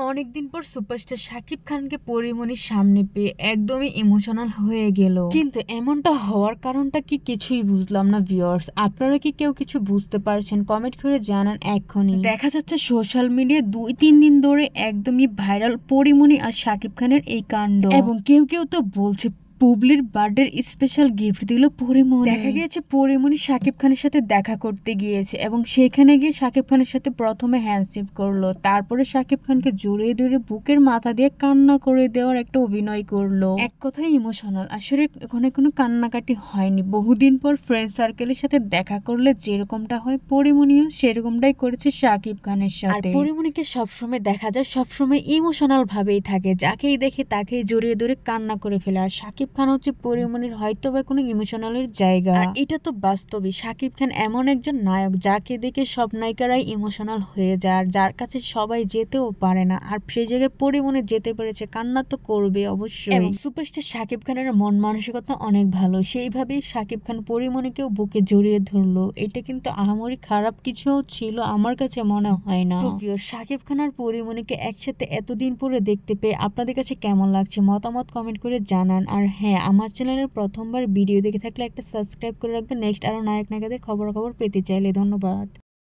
অনেকদিন পর সুপারস্টার শাকিব খানকে পরীমনির সামনে পেয়ে একদমই ইমোশনাল হয়ে গেল। কিন্তু এমনটা হওয়ার কারণটা কি কিছুই বুঝলাম না ভিউয়ার্স। আপনারা কি কেউ কিছু বুঝতে পারছেন? কমেন্ট করে জানান এক্ষুনি। দেখা যাচ্ছে সোশ্যাল মিডিয়ায় 2-3 দিন ধরে একদমই ভাইরাল পরীমনি আর শাকিব খানের এই কাণ্ড। এবং কেউ কেউ তো বলছে বুবলির বার্থডে স্পেশাল গিফট দিল পরীমনি। দেখা গিয়েছে পরীমনি শাকিব খানের সাথে দেখা করতে গিয়েছে এবং সেখানে গিয়ে শাকিব খানের সাথে প্রথমে হ্যান্ডশেক করলো, তারপরে শাকিব খানকে জড়িয়ে ধরে বুকের মাথা দিয়ে কান্না করে দেওয়ার একটা অভিনয় করলো। এক কথায় ইমোশনাল। আসলে ওখানে কোনো কান্নাকাটি হয়নি। বহুদিন পর ফ্রেন্ড সার্কেলের সাথে দেখা করলে যেরকমটা হয় পরীমনিও সেরকমটাই করেছে শাকিব খানের সাথে। আর পরীমনিকে সবসময় দেখা যায় সবসময় ইমোশনাল ভাবেই থাকে, যাকেই দেখে তাকেই জড়িয়ে ধরে কান্না করে ফেলে। আর শাকিব খান হচ্ছে পরীমনির হয়তো বা কোনো ইমোশনালের জায়গা। আর এটা তো বাস্তবই। শাকিব খান এমন একজন নায়ক যাকে দেখে সব নায়িকারাই ইমোশনাল হয়ে যায়, আর যার কাছে সবাই যেতেও পারে না। আর সেই জায়গায় পরীমনি যেতে পেরেছে, কান্না তো করবে অবশ্যই। এবং সুপারস্টার শাকিব খানের মন মানসিকতা অনেক ভালো, সেইভাবেই শাকিব খান পরীমনিকেও বুকে জড়িয়ে ধরলো। এটা কিন্তু আহামরি খারাপ কিছু ছিল আমার কাছে মনে হয় না। তো শাকিব খান আর পরীমনিকে একসাথে এতদিন পরে দেখতে পেয়ে আপনাদের কাছে কেমন লাগছে মতামত কমেন্ট করে জানান। আর হ্যাঁ, আমার চ্যানেলের প্রথমবার ভিডিও দেখে থাকলে একটা সাবস্ক্রাইব করে রাখবেন নেক্সট আরো নায়ক নায়িকাদের খবর পেতে চাইলে। ধন্যবাদ।